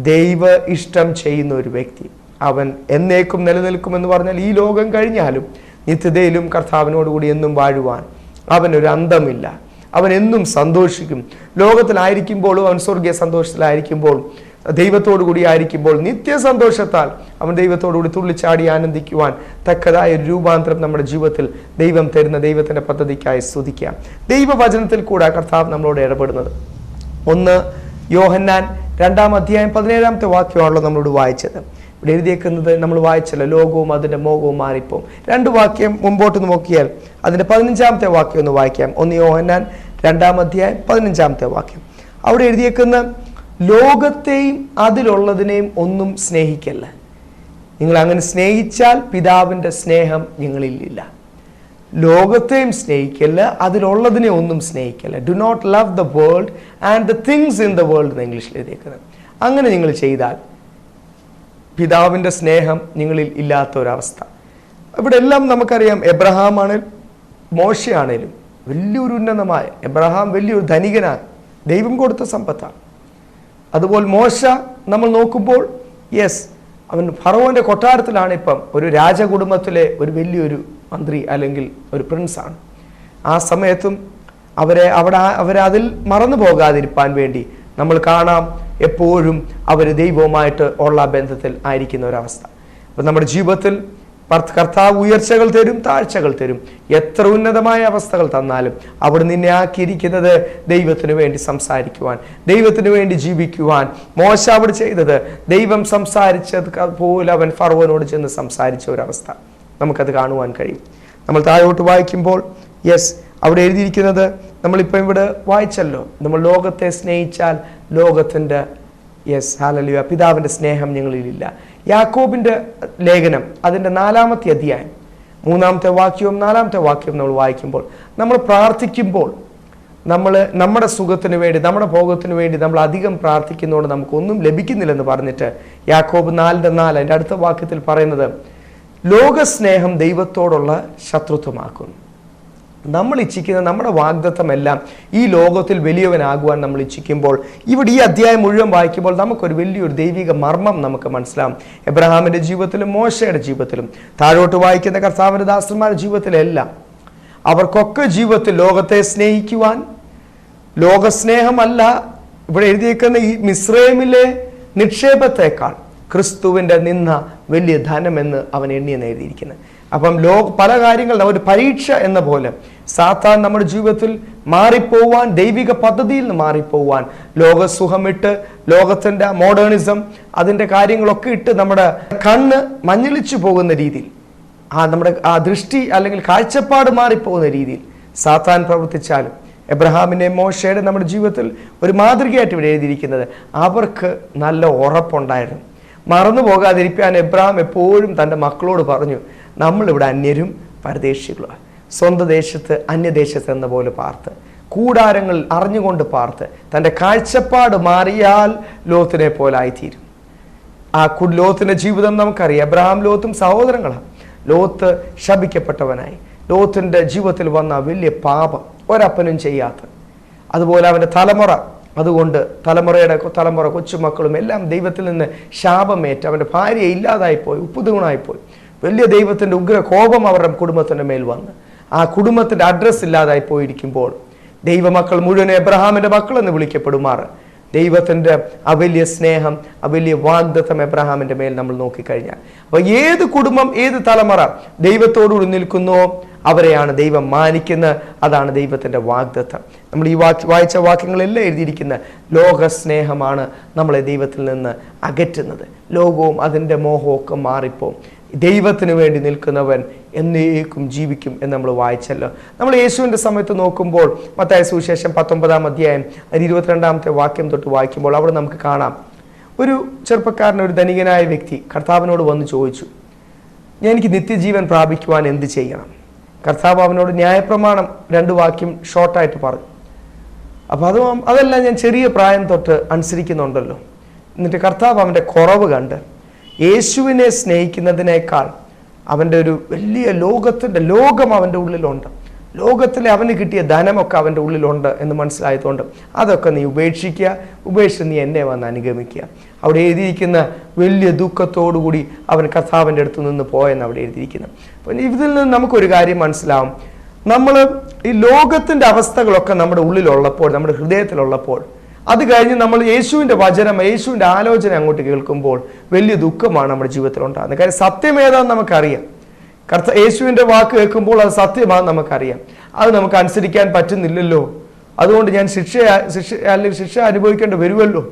ദൈവ ഇഷ്ടം ചെയ്യുന്ന ഒരു വ്യക്തി അവൻ എന്നേക്കും നിലനിൽക്കുമെന്ന് പറഞ്ഞാൽ ഈ ലോകം കഴിഞ്ഞാലും നിത്യതയിലും കർത്താവിനോടുകൂടി എന്നും വാഴുവാൻ അവനൊരു അന്തമില്ല. അവൻ എന്നും സന്തോഷിക്കും. ലോകത്തിലായിരിക്കുമ്പോഴും അവൻ സ്വർഗീയ സന്തോഷത്തിലായിരിക്കുമ്പോൾ, ദൈവത്തോടു കൂടി ആയിരിക്കുമ്പോൾ നിത്യസന്തോഷത്താൽ അവൻ ദൈവത്തോടുകൂടി തുള്ളിച്ചാടി ആനന്ദിക്കുവാൻ തക്കതായ ഒരു രൂപാന്തരം നമ്മുടെ ജീവിതത്തിൽ ദൈവം തരുന്ന ദൈവത്തിന്റെ പദ്ധതിക്കായി സ്തുതിക്കാം. ദൈവവചനത്തിൽ കൂടെ കർത്താവ് നമ്മളോട് ഇടപെടുന്നത് 1 യോഹന്നാൻ 2-ാം അധ്യായം 17-ാമത്തെ വാക്യമാണല്ലോ നമ്മളോട് വായിച്ചത്. ഇവിടെ എഴുതിയേക്കുന്നത് നമ്മൾ വായിച്ചല്ലോ, ലോകവും അതിൻ്റെ മോഹവും മാറിപ്പോവും. 2 വാക്യം മുമ്പോട്ട് നോക്കിയാൽ അതിൻ്റെ 15-ാമത്തെ വാക്യം ഒന്ന് വായിക്കാം. 1 യോഹന്നാൻ 2-ാം അധ്യായം 15-ാമത്തെ വാക്യം അവിടെ എഴുതിയേക്കുന്ന ലോകത്തെയും അതിലുള്ളതിനെയും ഒന്നും സ്നേഹിക്കല്ല. നിങ്ങൾ അങ്ങനെ സ്നേഹിച്ചാൽ പിതാവിൻ്റെ സ്നേഹം നിങ്ങളിലില്ല. ലോകത്തെയും സ്നേഹിക്കല്ല, അതിലുള്ളതിനെ ഒന്നും സ്നേഹിക്കല്ല. Do not love the world and the things in the world എന്ന് ഇംഗ്ലീഷിൽ എഴുതിയേക്കുന്നത്. അങ്ങനെ നിങ്ങൾ ചെയ്താൽ പിതാവിൻ്റെ സ്നേഹം നിങ്ങളിൽ ഇല്ലാത്ത ഒരവസ്ഥ. ഇവിടെ എല്ലാം നമുക്കറിയാം. എബ്രഹാം ആണേലും മോശയാണേലും വലിയൊരു ഉന്നതമായ, എബ്രഹാം വലിയൊരു ധനികനാണ്, ദൈവം കൊടുത്ത സമ്പത്താണ്. അതുപോലെ മോശ നമ്മൾ നോക്കുമ്പോൾ അവൻ ഫറവോന്റെ കൊട്ടാരത്തിലാണ്, ഇപ്പം ഒരു രാജകുടുംബത്തിലെ ഒരു വലിയൊരു മന്ത്രി അല്ലെങ്കിൽ ഒരു പ്രിൻസാണ്. ആ സമയത്തും അവരതിൽ മറന്നു പോകാതിരിക്കാൻ വേണ്ടി നമ്മൾ കാണാം എപ്പോഴും അവർ ദൈവവുമായിട്ട് ഉള്ള ബന്ധത്തിൽ ആയിരിക്കുന്ന ഒരവസ്ഥ. അപ്പം നമ്മുടെ ജീവിതത്തിൽ കർത്താവ് ഉയർച്ചകൾ തരും, താഴ്ചകൾ തരും. എത്ര ഉന്നതമായ അവസ്ഥകൾ തന്നാലും അവിടെ നിന്നെ ആക്കിയിരിക്കുന്നത് ദൈവത്തിന് വേണ്ടി സംസാരിക്കുവാൻ, ദൈവത്തിന് വേണ്ടി ജീവിക്കുവാൻ. മോശ അവിടെ ചെയ്തത് ദൈവം സംസാരിച്ചത് പോലെ അവൻ ഫറവോനോട് ചെന്ന് സംസാരിച്ച ഒരവസ്ഥ നമുക്കത് കാണുവാൻ കഴിയും. നമ്മൾ താഴോട്ട് വായിക്കുമ്പോൾ അവിടെ എഴുതിയിരിക്കുന്നത് നമ്മളിപ്പോൾ ഇവിടെ വായിച്ചല്ലോ, നമ്മൾ ലോകത്തെ സ്നേഹിച്ചാൽ ലോകത്തിൻ്റെ ഹല്ലേലൂയ പിതാവിൻ്റെ സ്നേഹം ഞങ്ങളിലില്ല. യാക്കോബിൻ്റെ ലേഖനം അതിൻ്റെ 4-ാമത്തെ അധ്യായം 3-ാമത്തെ വാക്യവും 4-ാമത്തെ വാക്യവും നമ്മൾ വായിക്കുമ്പോൾ, നമ്മൾ പ്രാർത്ഥിക്കുമ്പോൾ നമ്മുടെ സുഖത്തിന് വേണ്ടി, നമ്മുടെ ഭോഗത്തിന് വേണ്ടി നമ്മൾ അധികം പ്രാർത്ഥിക്കുന്നതുകൊണ്ട് നമുക്കൊന്നും ലഭിക്കുന്നില്ലെന്ന് പറഞ്ഞിട്ട് യാക്കോബ് 4:4 അതിൻ്റെ അടുത്ത വാക്യത്തിൽ പറയുന്നത്, ലോകസ്നേഹം ദൈവത്തോടുള്ള ശത്രുത്വമാക്കുന്നു. നമ്മൾ ഇച്ഛിക്കുന്ന നമ്മുടെ വാഗ്ദത്തമെല്ലാം ഈ ലോകത്തിൽ വലിയവനാകുവാൻ നമ്മൾ ഇച്ഛിക്കുമ്പോൾ, ഇവിടെ ഈ അധ്യായം മുഴുവൻ വായിക്കുമ്പോൾ നമുക്കൊരു വലിയൊരു ദൈവിക മർമ്മം നമുക്ക് മനസ്സിലാവും. എബ്രഹാമിൻ്റെ ജീവിതത്തിലും മോശയുടെ ജീവിതത്തിലും താഴോട്ട് വായിക്കുന്ന കർത്താവിൻ്റെ ദാസന്മാരുടെ ജീവിതത്തിലെല്ലാം അവർക്കൊക്കെ ജീവിതത്തിൽ ലോകത്തെ സ്നേഹിക്കുവാൻ, ലോകസ്നേഹമല്ല ഇവിടെ എഴുതിയേക്കുന്ന ഈ മിസ്രൈമിലെ നിക്ഷേപത്തെക്കാൾ ക്രിസ്തുവിൻ്റെ നിന്ന വലിയ ധനമെന്ന് അവൻ എണ്ണിയെന്ന് എഴുതിയിരിക്കുന്നത്. അപ്പം പല കാര്യങ്ങൾ ഒരു പരീക്ഷ എന്ന പോലെ സാത്താൻ നമ്മുടെ ജീവിതത്തിൽ മാറിപ്പോവാൻ, ദൈവിക പദ്ധതിയിൽ നിന്ന് മാറിപ്പോവാൻ, ലോകസുഖമിട്ട്, ലോകത്തിൻ്റെ മോഡേണിസം അതിൻ്റെ കാര്യങ്ങളൊക്കെ ഇട്ട് നമ്മുടെ കണ്ണ് മഞ്ഞളിച്ചു പോകുന്ന രീതിയിൽ, നമ്മുടെ ദൃഷ്ടി അല്ലെങ്കിൽ കാഴ്ചപ്പാട് മാറിപ്പോകുന്ന രീതിയിൽ സാത്താൻ പ്രവർത്തിച്ചാലും, എബ്രഹാമിൻ്റെ മോശയുടെ നമ്മുടെ ജീവിതത്തിൽ ഒരു മാതൃകയായിട്ട് ഇവിടെ എഴുതിയിരിക്കുന്നത്, അവർക്ക് നല്ല ഉറപ്പുണ്ടായിരുന്നു. മറന്നു പോകാതിരിക്കാൻ എബ്രഹാം എപ്പോഴും തൻ്റെ മക്കളോട് പറഞ്ഞു, നമ്മളിവിടെ അന്യരും പരദേശികളുമാണ്. സ്വന്തം ദേശത്ത് അന്യദേശത്ത് എന്ന പോലെ പാർത്ത്, കൂടാരങ്ങൾ അറിഞ്ഞുകൊണ്ട് പാർത്ത്, തൻ്റെ കാഴ്ചപ്പാട് മാറിയാൽ ലോത്തിനെ പോലെ ആയിത്തീരും. ലോത്തിൻ്റെ ജീവിതം നമുക്കറിയാം. എബ്രഹാം ലോത്തും സഹോദരങ്ങളാണ്. ലോത്ത് ശപിക്കപ്പെട്ടവനായി. ലോത്തിൻ്റെ ജീവിതത്തിൽ വന്ന വലിയ പാപം ഒരപ്പനും ചെയ്യാത്ത, അതുപോലെ അവൻ്റെ തലമുറ, അതുകൊണ്ട് തലമുറ കൊച്ചുമക്കളും എല്ലാം ദൈവത്തിൽ നിന്ന് ശാപമേറ്റ് അവൻ്റെ ഭാര്യ ഇല്ലാതായിപ്പോയി, ഉപ്പുതൂണായിപ്പോയി. വലിയ ദൈവത്തിൻ്റെ ഉഗ്ര കോപം അവരുടെ കുടുംബത്തിൻ്റെ മേൽ വന്ന് ആ കുടുംബത്തിൻ്റെ അഡ്രസ്സ് ഇല്ലാതായി പോയിരിക്കുമ്പോൾ ദൈവമക്കൾ മുഴുവൻ എബ്രഹാമിൻ്റെ മക്കൾ എന്ന് വിളിക്കപ്പെടുമാറ് ദൈവത്തിൻ്റെ വലിയ സ്നേഹം, വലിയ വാഗ്ദത്തം എബ്രഹാമിൻ്റെ മേൽ നമ്മൾ നോക്കിക്കഴിഞ്ഞാൽ, അപ്പോൾ ഏത് കുടുംബം, ഏത് തലമുറ ദൈവത്തോടുകൂടി നിൽക്കുന്നോ അവരെയാണ് ദൈവം മാനിക്കുന്നത്. അതാണ് ദൈവത്തിൻ്റെ വാഗ്ദത്തം. നമ്മൾ ഈ വായിച്ച വാക്യങ്ങളെല്ലാം എഴുതിയിരിക്കുന്ന ലോകസ്നേഹമാണ് നമ്മളെ ദൈവത്തിൽ നിന്ന് അകറ്റുന്നത്. ലോകവും അതിൻ്റെ മോഹമൊക്കെ മാറിപ്പോവും. ദൈവത്തിന് വേണ്ടി നിൽക്കുന്നവൻ എന്നേക്കും ജീവിക്കും എന്ന് നമ്മൾ വായിച്ചല്ലോ. നമ്മൾ യേശുവിൻ്റെ സമയത്ത് നോക്കുമ്പോൾ മത്തായി സുവിശേഷം 19-ാം അധ്യായം 22-ാമത്തെ വാക്യം തൊട്ട് വായിക്കുമ്പോൾ അവിടെ നമുക്ക് കാണാം, ഒരു ചെറുപ്പക്കാരൻ, ഒരു ധനികനായ വ്യക്തി കർത്താവിനോട് വന്ന് ചോദിച്ചു, എനിക്ക് നിത്യജീവൻ പ്രാപിക്കുവാൻ എന്ത് ചെയ്യണം? കർത്താവ് അവനോട് ന്യായപ്രമാണം 2 വാക്യം ഷോർട്ടായിട്ട് പറഞ്ഞു. അപ്പോൾ അതെല്ലാം ഞാൻ ചെറിയ പ്രായം തൊട്ട് അനുസരിക്കുന്നുണ്ടല്ലോ. എന്നിട്ട് കർത്താവ് അവൻ്റെ കുറവ് കണ്ട് യേശുവിനെ സ്നേഹിക്കുന്നതിനേക്കാൾ അവൻ്റെ ഒരു വലിയ ലോകം അവൻ്റെ ഉള്ളിലുണ്ട്, ലോകത്തിലെ അവന് കിട്ടിയ ധനമൊക്കെ അവൻ്റെ ഉള്ളിലുണ്ട് എന്ന് മനസ്സിലായതുകൊണ്ട് അതൊക്കെ നീ ഉപേക്ഷിച്ച് നീ എന്നെ വന്ന് അനുഗമിക്കുക. അവിടെ എഴുതിയിരിക്കുന്ന വലിയ ദുഃഖത്തോടുകൂടി അവൻ കർത്താവിൻ്റെ അടുത്ത് നിന്ന് പോയെന്ന് അവിടെ എഴുതിയിരിക്കുന്നത്. അപ്പം ഇതിൽ നിന്ന് നമുക്കൊരു കാര്യം മനസ്സിലാവും, നമ്മൾ ഈ ലോകത്തിൻ്റെ അവസ്ഥകളൊക്കെ നമ്മുടെ ഉള്ളിലുള്ളപ്പോൾ, നമ്മുടെ ഹൃദയത്തിലുള്ളപ്പോൾ, അത് കഴിഞ്ഞ് നമ്മൾ യേശുവിൻ്റെ വചനം, യേശുവിൻ്റെ ആലോചന അങ്ങോട്ട് കേൾക്കുമ്പോൾ വലിയ ദുഃഖമാണ് നമ്മുടെ ജീവിതത്തിൽ ഉണ്ടാകുന്നത്. കാര്യം സത്യം ഏതാണെന്ന് നമുക്കറിയാം. യേശുവിൻ്റെ വാക്ക് കേൾക്കുമ്പോൾ അത് സത്യമാണെന്ന് നമുക്കറിയാം. അത് നമുക്ക് അനുസരിക്കാൻ പറ്റുന്നില്ലല്ലോ, അതുകൊണ്ട് ഞാൻ ശിക്ഷ അനുഭവിക്കേണ്ടി വരുമല്ലോ,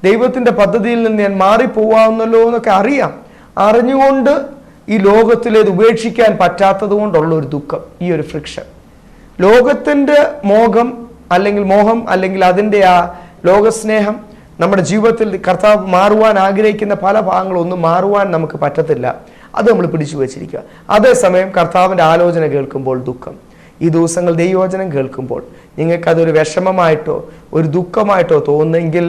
ദൈവത്തിൻ്റെ പദ്ധതിയിൽ നിന്ന് ഞാൻ മാറിപ്പോവാന്നല്ലോ എന്നൊക്കെ അറിയാം. അറിഞ്ഞുകൊണ്ട് ഈ ലോകത്തിലേത് ഉപേക്ഷിക്കാൻ പറ്റാത്തത് കൊണ്ടുള്ള ഒരു ദുഃഖം, ഈ ഒരു ഫ്രിക്ഷൻ, ലോകത്തിൻ്റെ മോഹം അല്ലെങ്കിൽ അതിൻ്റെ ആ ലോകസ്നേഹം നമ്മുടെ ജീവിതത്തിൽ കർത്താവ് മാറുവാൻ ആഗ്രഹിക്കുന്ന പല ഭാഗങ്ങളൊന്നും മാറുവാൻ നമുക്ക് പറ്റത്തില്ല. അത് നമ്മൾ പിടിച്ചു വച്ചിരിക്കുക. അതേസമയം കർത്താവിൻ്റെ ആലോചന കേൾക്കുമ്പോൾ ദുഃഖം. ഈ ദിവസങ്ങൾ ദൈവവചനം കേൾക്കുമ്പോൾ നിങ്ങൾക്കതൊരു വിഷമമായിട്ടോ ഒരു ദുഃഖമായിട്ടോ തോന്നുന്നെങ്കിൽ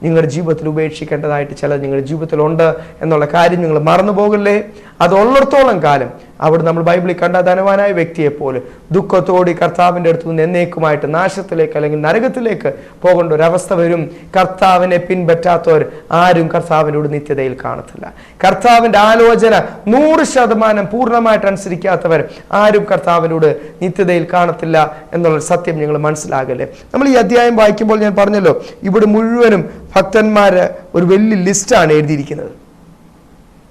നിങ്ങളുടെ ജീവിതത്തിൽ ഉപേക്ഷിക്കേണ്ടതായിട്ട് ചില നിങ്ങളുടെ ജീവിതത്തിലുണ്ട് എന്നുള്ള കാര്യം നിങ്ങൾ മറന്നു പോകല്ലേ. അതുള്ളിടത്തോളം കാലം അവിടെ നമ്മൾ ബൈബിളിൽ കണ്ട ധനവാനായ വ്യക്തിയെപ്പോലെ ദുഃഖത്തോടെ കർത്താവിൻ്റെ അടുത്ത് നിന്ന് എന്നേക്കുമായിട്ട് നാശത്തിലേക്ക് അല്ലെങ്കിൽ നരകത്തിലേക്ക് പോകേണ്ട ഒരവസ്ഥ വരും. കർത്താവിനെ പിൻപറ്റാത്തവർ ആരും കർത്താവിനോട് നിത്യതയിൽ കാണത്തില്ല. കർത്താവിൻ്റെ ആലോചന 100% പൂർണ്ണമായിട്ട് അനുസരിക്കാത്തവർ ആരും കർത്താവിനോട് നിത്യതയിൽ കാണത്തില്ല എന്നുള്ള സത്യം നിങ്ങൾ മനസ്സിലാകല്ലേ. നമ്മൾ ഈ അധ്യായം വായിക്കുമ്പോൾ ഞാൻ പറഞ്ഞല്ലോ, ഇവിടെ മുഴുവനും ഭക്തന്മാര് ഒരു വലിയ ലിസ്റ്റാണ് എഴുതിയിരിക്കുന്നത്.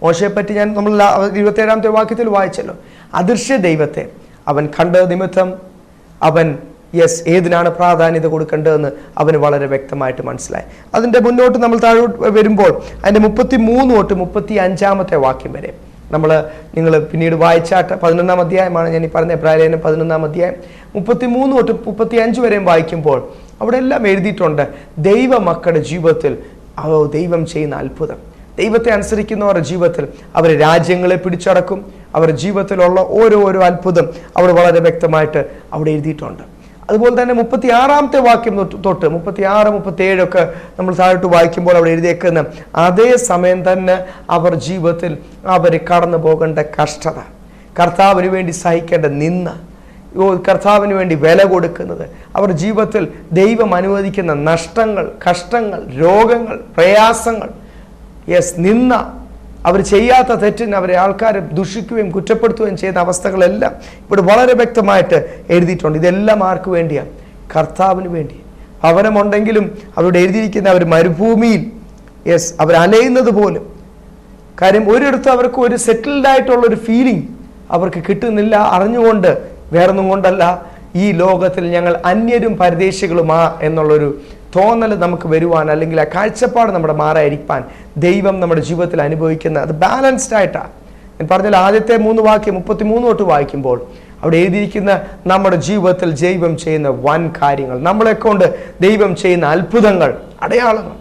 മോശയെപ്പറ്റി നമ്മൾ 27-ാമത്തെ വാക്യത്തിൽ വായിച്ചല്ലോ. അദൃശ്യ ദൈവത്തെ അവൻ കണ്ട നിമിത്തം അവൻ ഏതിനാണ് പ്രാധാന്യത കൊടുക്കേണ്ടതെന്ന് അവന് വളരെ വ്യക്തമായിട്ട് മനസ്സിലായി. അതിൻ്റെ മുന്നോട്ട് നമ്മൾ താഴോട്ട് വരുമ്പോൾ അതിൻ്റെ 33 തൊട്ട് 35-ാമത്തെ വാക്യം വരെ നിങ്ങൾ പിന്നീട് വായിച്ചാട്ട് 11-ാം അധ്യായമാണ് ഞാൻ ഈ പറഞ്ഞ എബ്രായലേഖനം 11-ാം അധ്യായം 33 തൊട്ട് 35 വരെയും വായിക്കുമ്പോൾ അവിടെ എല്ലാം എഴുതിയിട്ടുണ്ട് ദൈവമക്കളുടെ ജീവിതത്തിൽ ദൈവം ചെയ്യുന്ന അത്ഭുതം. ദൈവത്തെ അനുസരിക്കുന്നവരുടെ ജീവിതത്തിൽ അവർ രാജ്യങ്ങളെ പിടിച്ചടക്കും. അവരുടെ ജീവിതത്തിലുള്ള ഓരോ അത്ഭുതം അവിടെ വളരെ വ്യക്തമായിട്ട് അവിടെ എഴുതിയിട്ടുണ്ട്. അതുപോലെ തന്നെ 36-ാമത്തെ വാക്യം തൊട്ട് 36, 37 ഒക്കെ നമ്മൾ താഴോട്ട് വായിക്കുമ്പോൾ അവിടെ എഴുതിയേക്കുന്ന അതേ സമയം തന്നെ അവർ ജീവിതത്തിൽ അവർ കടന്നു പോകേണ്ട കഷ്ടത, കർത്താവിന് വേണ്ടി സഹിക്കേണ്ട നിന്ന, കർത്താവിന് വേണ്ടി വില കൊടുക്കുന്നത്, അവർ ജീവിതത്തിൽ ദൈവം അനുവദിക്കുന്ന നഷ്ടങ്ങൾ, കഷ്ടങ്ങൾ, രോഗങ്ങൾ, പ്രയാസങ്ങൾ, നിന്ന, അവർ ചെയ്യാത്ത തെറ്റിന് അവരെ ആൾക്കാരെ ദുഷിക്കുകയും കുറ്റപ്പെടുത്തുകയും ചെയ്യുന്ന അവസ്ഥകളെല്ലാം ഇവിടെ വളരെ വ്യക്തമായിട്ട് എഴുതിയിട്ടുണ്ട്. ഇതെല്ലാം ആർക്ക് വേണ്ടിയാണ്? കർത്താവിന് വേണ്ടി. ഭവനമുണ്ടെങ്കിലും അവരുടെ എഴുതിയിരിക്കുന്ന അവർ മരുഭൂമിയിൽ അവർ അലയുന്നത് പോലും. കാര്യം ഒരിടത്ത് അവർക്ക് ഒരു സെറ്റിൽഡ് ആയിട്ടുള്ളൊരു ഫീലിംഗ് അവർക്ക് കിട്ടുന്നില്ല. അറിഞ്ഞുകൊണ്ട്, വേറൊന്നും കൊണ്ടല്ല, ഈ ലോകത്തിൽ ഞങ്ങൾ അന്യരും പരദേശികളുമാ എന്നുള്ളൊരു തോന്നൽ നമുക്ക് വരുവാൻ, അല്ലെങ്കിൽ ആ കാഴ്ചപ്പാട് നമ്മുടെ മാറായിരിക്കാൻ ദൈവം നമ്മുടെ ജീവിതത്തിൽ അനുഭവിക്കുന്ന അത് ബാലൻസ്ഡ് ആയിട്ടാണ്. ഞാൻ പറഞ്ഞാൽ ആദ്യത്തെ 3 വാക്യം 33 തൊട്ട് വായിക്കുമ്പോൾ അവിടെ എഴുതിയിരിക്കുന്ന നമ്മുടെ ജീവിതത്തിൽ ദൈവം ചെയ്യുന്ന വൻ കാര്യങ്ങൾ, നമ്മളെ കൊണ്ട് ദൈവം ചെയ്യുന്ന അത്ഭുതങ്ങൾ, അടയാളങ്ങൾ.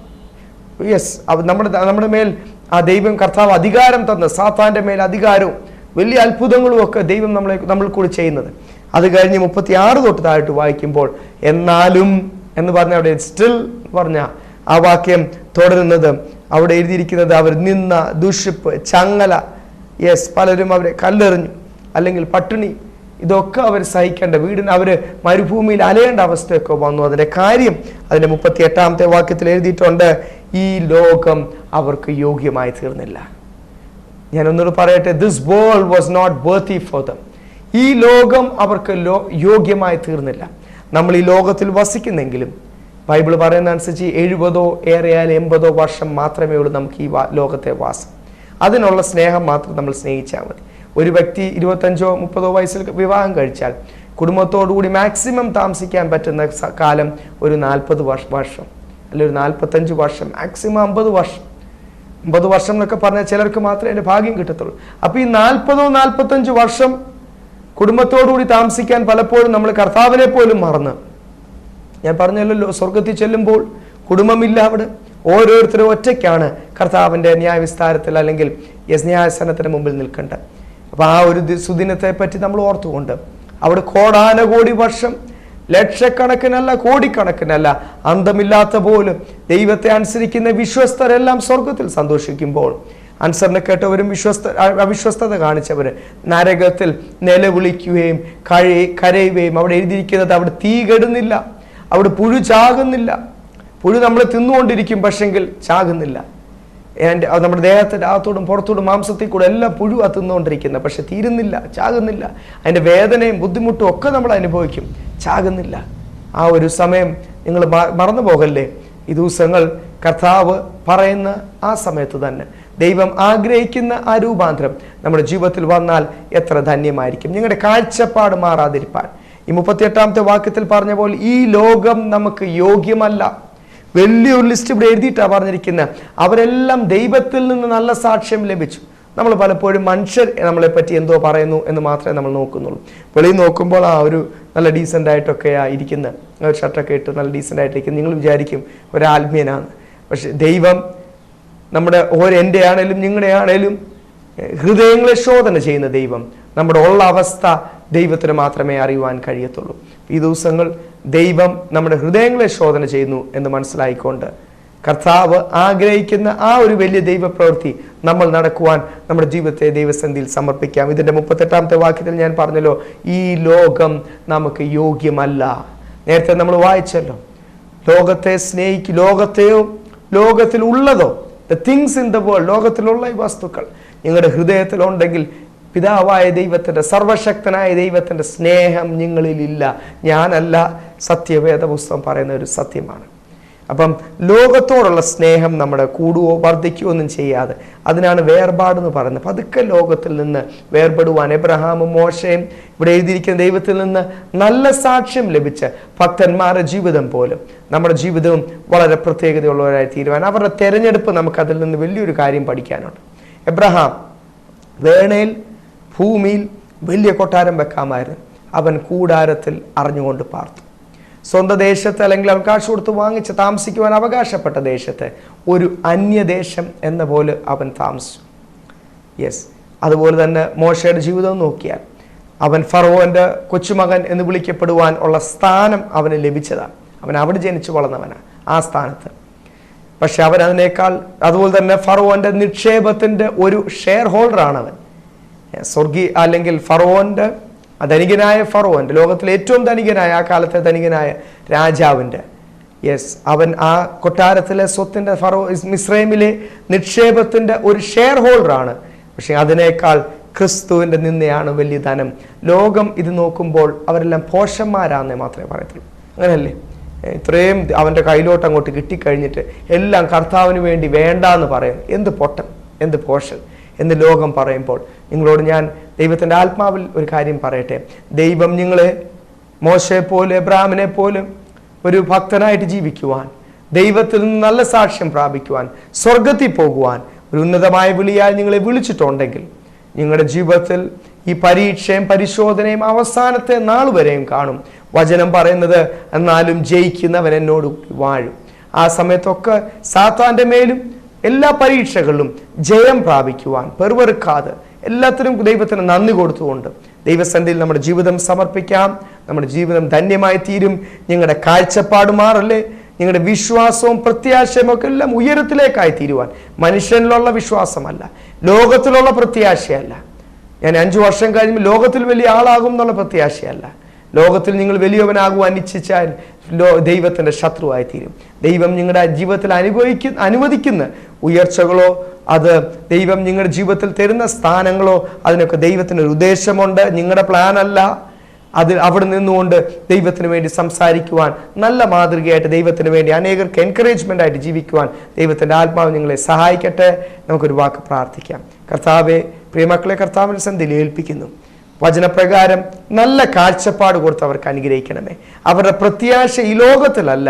നമ്മുടെ മേൽ ആ ദൈവം കർത്താവ് അധികാരം തന്ന സാത്താന്റെ മേൽ അധികാരവും വലിയ അത്ഭുതങ്ങളും ഒക്കെ ദൈവം നമ്മൾ കൂടി ചെയ്യുന്നത്. അത് കഴിഞ്ഞ് 36 തൊട്ട് താഴോട്ട് വായിക്കുമ്പോൾ എന്നാലും എന്ന് പറഞ്ഞ അവിടെ സ്റ്റിൽ പറഞ്ഞ ആ വാക്യം തുടരുന്നത് അവിടെ എഴുതിയിരിക്കുന്നത് അവർ നിന്ന, ദുഷിപ്പ്, ചങ്ങല, പലരും അവരെ കല്ലെറിഞ്ഞു, അല്ലെങ്കിൽ പട്ടിണി, ഇതൊക്കെ അവർ സഹിക്കേണ്ട, വീടിന് അവർ മരുഭൂമിയിൽ അലയേണ്ട അവസ്ഥയൊക്കെ വന്നു. അതിൻ്റെ കാര്യം അതിൻ്റെ 38-ാമത്തെ വാക്യത്തിൽ എഴുതിയിട്ടുണ്ട്, ഈ ലോകം അവർക്ക് യോഗ്യമായി തീർന്നില്ല. ഞാനൊന്നുകൂടെ പറയട്ടെ, this world was not worthy for them. ഈ ലോകം അവർക്ക് യോഗ്യമായി തീർന്നില്ല. നമ്മൾ ഈ ലോകത്തിൽ വസിക്കുന്നെങ്കിലും ബൈബിൾ പറയുന്ന അനുസരിച്ച് 70 ഏറെയാൽ 80 വർഷം മാത്രമേ ഉള്ളൂ നമുക്ക് ഈ ലോകത്തെ വാസം. അതിനുള്ള സ്നേഹം മാത്രം നമ്മൾ സ്നേഹിച്ചാൽ മതി. ഒരു വ്യക്തി 25 30 വയസ്സിൽ വിവാഹം കഴിച്ചാൽ കുടുംബത്തോടുകൂടി മാക്സിമം താമസിക്കാൻ പറ്റുന്ന കാലം ഒരു 40 വർഷം, അല്ലെങ്കിൽ ഒരു 45 വർഷം, മാക്സിമം 50 വർഷം. 50 വർഷം എന്നൊക്കെ പറഞ്ഞാൽ ചിലർക്ക് മാത്രമേ അതിൻ്റെ ഭാഗ്യം കിട്ടത്തുള്ളൂ. അപ്പോൾ ഈ 40-45 വർഷം കുടുംബത്തോടുകൂടി താമസിക്കാൻ പലപ്പോഴും നമ്മൾ കർത്താവിനെ പോലും മറന്ന്, ഞാൻ പറഞ്ഞല്ലോ, സ്വർഗത്തിൽ ചെല്ലുമ്പോൾ കുടുംബമില്ല. അവിടെ ഓരോരുത്തരും ഒറ്റയ്ക്കാണ് കർത്താവിൻ്റെ ന്യായവിസ്താരത്തിൽ അല്ലെങ്കിൽ ന്യായസ്ഥാനത്തിന് മുമ്പിൽ നിൽക്കേണ്ടത്. അപ്പോൾ ആ ഒരു സുദിനത്തെ പറ്റി നമ്മൾ ഓർത്തുകൊണ്ട് അവിടെ കോടാനകോടി വർഷം, ലക്ഷക്കണക്കിനല്ല കോടിക്കണക്കിനല്ല, അന്തമില്ലാത്ത പോലും ദൈവത്തെ അനുസരിക്കുന്ന വിശ്വസ്തരെല്ലാം സ്വർഗത്തിൽ സന്തോഷിക്കുമ്പോൾ അനുസരണ കേട്ടവരും അവിശ്വസ്തത കാണിച്ചവർ നരകത്തിൽ നിലവിളിക്കുകയും കരയുകയും, അവിടെ എഴുതിയിരിക്കുന്നത് അവിടെ തീ കെടുന്നില്ല, അവിടെ പുഴു ചാകുന്നില്ല. പുഴു നമ്മളെ തിന്നുകൊണ്ടിരിക്കും, പക്ഷെങ്കിൽ ചാകുന്നില്ല. നമ്മുടെ ദേഹത്തിൻ്റെ അകത്തോടും പുറത്തോടും മാംസത്തിൽ കൂടെ എല്ലാം പുഴു തിന്നുകൊണ്ടിരിക്കുന്നത്, പക്ഷെ തീരുന്നില്ല, ചാകുന്നില്ല. അതിൻ്റെ വേദനയും ബുദ്ധിമുട്ടും ഒക്കെ നമ്മൾ അനുഭവിക്കും, ചാകുന്നില്ല. ആ ഒരു സമയം നിങ്ങൾ മറന്നു പോകല്ലേ. ഈ ദിവസങ്ങൾ കർത്താവ് പറയുന്ന ആ സമയത്ത് തന്നെ ദൈവം ആഗ്രഹിക്കുന്ന ആ രൂപാന്തരം നമ്മുടെ ജീവിതത്തിൽ വന്നാൽ എത്ര ധന്യമായിരിക്കും. നിങ്ങളുടെ കാഴ്ചപ്പാട് മാറാതിരിപ്പാൻ ഈ 38-ാമത്തെ വാക്യത്തിൽ പറഞ്ഞ പോലെ ഈ ലോകം നമുക്ക് യോഗ്യമല്ല. വലിയൊരു ലിസ്റ്റ് ഇവിടെ എഴുതിയിട്ടാണ് പറഞ്ഞിരിക്കുന്നത്. അവരെല്ലാം ദൈവത്തിൽ നിന്ന് നല്ല സാക്ഷ്യം ലഭിച്ചു. നമ്മൾ പലപ്പോഴും മനുഷ്യർ നമ്മളെപ്പറ്റി എന്തോ പറയുന്നു എന്ന് മാത്രമേ നമ്മൾ നോക്കുന്നുള്ളൂ. വെളിയിൽ നോക്കുമ്പോൾ ആ ഒരു നല്ല ഡീസൻ്റ് ആയിട്ടൊക്കെയാണ് ഇരിക്കുന്നത്, ഒരു ഷർട്ടൊക്കെ ഇട്ട് നല്ല ഡീസൻ്റ് ആയിട്ടിരിക്കും, നിങ്ങൾ വിചാരിക്കും ഒരാത്മീയനാണ്. പക്ഷെ ദൈവം നമ്മുടെ എൻ്റെ ആണേലും നിങ്ങളുടെ ആണേലും ഹൃദയങ്ങളെ ശോധന ചെയ്യുന്ന ദൈവം, നമ്മുടെ ഉള്ള അവസ്ഥ ദൈവത്തിന് മാത്രമേ അറിയുവാൻ കഴിയത്തുള്ളൂ. ഈ ദിവസങ്ങൾ ദൈവം നമ്മുടെ ഹൃദയങ്ങളെ ശോധന ചെയ്യുന്നു എന്ന് മനസ്സിലായിക്കൊണ്ട് കർത്താവ് ആഗ്രഹിക്കുന്ന ആ ഒരു വലിയ ദൈവപ്രവൃത്തി നമ്മൾ നടക്കുവാൻ നമ്മുടെ ജീവിതത്തെ ദൈവസന്നിധിയിൽ സമർപ്പിക്കാം. ഇതിൻ്റെ 38-ാമത്തെ വാക്യത്തിൽ ഞാൻ പറഞ്ഞല്ലോ, ഈ ലോകം നമുക്ക് യോഗ്യമല്ല. നേരത്തെ നമ്മൾ വായിച്ചല്ലോ, ലോകത്തെ സ്നേഹിക്കും, ലോകത്തെയോ ലോകത്തിലുള്ളതോ, the things in the world, ലോകത്തിലുള്ള ഈ വസ്തുക്കൾ നിങ്ങളുടെ ഹൃദയത്തിലുണ്ടെങ്കിൽ പിതാവായ ദൈവത്തിൻ്റെ, സർവശക്തനായ ദൈവത്തിൻ്റെ സ്നേഹം നിങ്ങളിലില്ല. ഞാനല്ല, സത്യവേദ പുസ്തകം പറയുന്ന ഒരു സത്യമാണ്. അപ്പം ലോകത്തോടുള്ള സ്നേഹം നമ്മുടെ കൂടുകയോ വർദ്ധിക്കുകയോ ഒന്നും ചെയ്യാതെ, അതിനാണ് വേർപാടെന്ന് പറയുന്നത്. പതുക്കെ ലോകത്തിൽ നിന്ന് വേർപെടുവാൻ എബ്രഹാമും മോശയും ഇവിടെ എഴുതിയിരിക്കുന്ന ദൈവത്തിൽ നിന്ന് നല്ല സാക്ഷ്യം ലഭിച്ച ഭക്തന്മാരുടെ ജീവിതം പോലും നമ്മുടെ ജീവിതവും വളരെ പ്രത്യേകതയുള്ളവരായി തീരുവാൻ, അവരുടെ തെരഞ്ഞെടുപ്പ് നമുക്കതിൽ നിന്ന് വലിയൊരു കാര്യം പഠിക്കാനുണ്ട്. എബ്രഹാം വേണയിൽ ഭൂമിയിൽ വലിയ കൊട്ടാരം വെക്കാമായിരുന്നു. അവൻ കൂടാരത്തിൽ അറിഞ്ഞുകൊണ്ട് പാർത്തു. സ്വന്തം ദേശത്ത് അല്ലെങ്കിൽ അവൻ കാശ് കൊടുത്ത് വാങ്ങിച്ച് താമസിക്കുവാൻ അവകാശപ്പെട്ട ദേശത്ത് ഒരു അന്യദേശം എന്ന പോലെ അവൻ താമസിച്ചു. അതുപോലെ തന്നെ മോശയുടെ ജീവിതം നോക്കിയാൽ അവൻ ഫറവോന്റെ കൊച്ചുമകൻ എന്ന് വിളിക്കപ്പെടുവാൻ ഉള്ള സ്ഥാനം അവന് ലഭിച്ചതാണ്. അവൻ അവിടെ ജനിച്ചു വളർന്നവനാണ് ആ സ്ഥാനത്ത്. പക്ഷെ അവൻ അതിനേക്കാൾ, അതുപോലെ തന്നെ ഫറവോന്റെ നിക്ഷേപത്തിന്റെ ഒരു ഷെയർ ഹോൾഡറാണ് അവൻ. സ്വർഗീയ അല്ലെങ്കിൽ ഫറവോന്റെ ധനികനായ ഫറവോന്റെ, ലോകത്തിലെ ഏറ്റവും ധനികനായ, ആ കാലത്തെ ധനികനായ രാജാവിൻ്റെ അവൻ ആ കൊട്ടാരത്തിലെ സ്വത്തിൻ്റെ മിസ്രൈമിലെ നിക്ഷേപത്തിൻ്റെ ഒരു ഷെയർ ഹോൾഡറാണ്. പക്ഷെ അതിനേക്കാൾ ക്രിസ്തുവിൻ്റെ നിന്നയാണ് വലിയ ധനം. ലോകം ഇത് നോക്കുമ്പോൾ അവരെല്ലാം പോഷന്മാരാന്നേ മാത്രമേ പറയത്തുള്ളൂ. അങ്ങനെയല്ലേ? ഇത്രയും അവൻ്റെ കയ്യിലോട്ട് അങ്ങോട്ട് കിട്ടിക്കഴിഞ്ഞിട്ട് എല്ലാം കർത്താവിന് വേണ്ടി വേണ്ട എന്ന് പറയും. എന്ത് പൊട്ടം, എന്ത് പോഷൻ എന്ന് ലോകം പറയുമ്പോൾ, നിങ്ങളോട് ഞാൻ ദൈവത്തിൻ്റെ ആത്മാവിൽ ഒരു കാര്യം പറയട്ടെ. ദൈവം നിങ്ങളെ മോശയെ പോലെ എബ്രാഹിമിനെ പോലും ഒരു ഭക്തനായിട്ട് ജീവിക്കുവാൻ, ദൈവത്തിൽ നിന്ന് നല്ല സാക്ഷ്യം പ്രാപിക്കുവാൻ, സ്വർഗത്തിൽ പോകുവാൻ ഒരു ഉന്നതമായ വിളിയാൽ നിങ്ങളെ വിളിച്ചിട്ടുണ്ടെങ്കിൽ, നിങ്ങളുടെ ജീവിതത്തിൽ ഈ പരീക്ഷയും പരിശോധനയും അവസാനത്തെ നാൾ വരെയും കാണും. വചനം പറയുന്നത്, എന്നാലും ജയിക്കുന്നവൻ എന്നോട് വാഴും. ആ സമയത്തൊക്കെ സാത്താന്റെ മേലും എല്ലാ പരീക്ഷകളിലും ജയം പ്രാപിക്കുവാൻ പെറുവെറുക്കാതെ എല്ലാത്തിനും ദൈവത്തിന് നന്ദി കൊടുത്തുകൊണ്ട് ദൈവസന്നിധിയിൽ നമ്മുടെ ജീവിതം സമർപ്പിക്കാം. നമ്മുടെ ജീവിതം ധന്യമായി തീരും. നിങ്ങളുടെ കാഴ്ചപ്പാട് മാറല്ലേ? നിങ്ങളുടെ വിശ്വാസവും പ്രത്യാശയും ഒക്കെ എല്ലാം ഉയരത്തിലേക്കായി തീരുവാൻ, മനുഷ്യനിലുള്ള വിശ്വാസമല്ല, ലോകത്തിലുള്ള പ്രത്യാശയല്ല. ഞാൻ 5 വർഷം കഴിയുമ്പോൾ ലോകത്തിൽ വലിയ ആളാകും എന്നുള്ള പ്രത്യാശയല്ല. ലോകത്തിൽ നിങ്ങൾ വലിയവനാകുവാൻ ഇച്ഛിച്ചാൽ ദൈവത്തിൻ്റെ ശത്രുവായി തീരും. ദൈവം നിങ്ങളുടെ ജീവിതത്തിൽ അനുവദിക്കുന്ന ഉയർച്ചകളോ, അത് ദൈവം നിങ്ങളുടെ ജീവിതത്തിൽ തരുന്ന സ്ഥാനങ്ങളോ, അതിനൊക്കെ ദൈവത്തിനൊരു ഉദ്ദേശമുണ്ട്. നിങ്ങളുടെ പ്ലാൻ അല്ല. അത് അവിടെ നിന്നുകൊണ്ട് ദൈവത്തിന് വേണ്ടി സംസാരിക്കുവാൻ, നല്ല മാതൃകയായിട്ട് ദൈവത്തിന് വേണ്ടി അനേകർക്ക് എൻകറേജ്മെന്റ് ആയിട്ട് ജീവിക്കുവാൻ ദൈവത്തിൻ്റെ ആത്മാവ് നിങ്ങളെ സഹായിക്കട്ടെ. നമുക്കൊരു വാക്ക് പ്രാർത്ഥിക്കാം. കർത്താവെ, പ്രിയമക്കളെ കർത്താവിൻ്റെ സന്നിധിയിൽ ഏൽപ്പിക്കുന്നു. വചനപ്രകാരം നല്ല കാഴ്ചപ്പാട് കൊടുത്ത് അവർക്ക് അനുഗ്രഹിക്കണമേ. അവരുടെ പ്രത്യാശ ഈ ലോകത്തിലല്ല,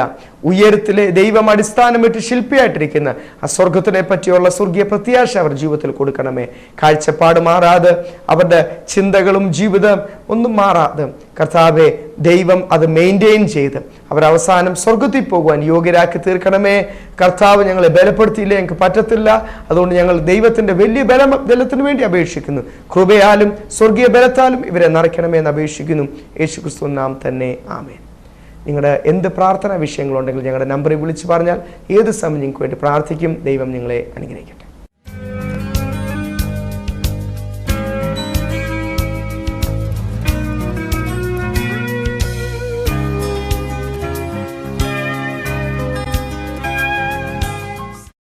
ഉയരത്തിലെ ദൈവം അടിസ്ഥാനമിട്ട് ശില്പിയായിട്ടിരിക്കുന്ന ആ സ്വർഗത്തിനെ പറ്റിയുള്ള സ്വർഗീയ പ്രത്യാശ അവരുടെ ജീവിതത്തിൽ കൊടുക്കണമേ. കാഴ്ചപ്പാട് മാറാതെ, അവരുടെ ചിന്തകളും ജീവിതം ഒന്നും മാറാതെ കർത്താവെ, ദൈവം അത് മെയിൻറ്റെയിൻ ചെയ്ത് അവരവസാനം സ്വർഗത്തിൽ പോകുവാൻ യോഗ്യരാക്കി തീർക്കണമേ. കർത്താവ്, ഞങ്ങളെ ബലപ്പെടുത്തിയില്ലേ, ഞങ്ങൾക്ക് പറ്റത്തില്ല. അതുകൊണ്ട് ഞങ്ങൾ ദൈവത്തിൻ്റെ വലിയ ബലത്തിന് വേണ്ടി അപേക്ഷിക്കുന്നു. കൃപയാലും സ്വർഗീയ ബലത്താലും ഇവരെ നിറയ്ക്കണമേ എന്ന് അപേക്ഷിക്കുന്നു. യേശുക്രിസ്തു നാം തന്നെ, ആമേൻ. നിങ്ങളുടെ എന്ത് പ്രാർത്ഥനാ വിഷയങ്ങളുണ്ടെങ്കിൽ ഞങ്ങളുടെ നമ്പറിൽ വിളിച്ച് പറഞ്ഞാൽ ഏത് സമയം നിങ്ങൾക്ക് വേണ്ടി പ്രാർത്ഥിക്കും. ദൈവം നിങ്ങളെ അനുഗ്രഹിക്കട്ടെ.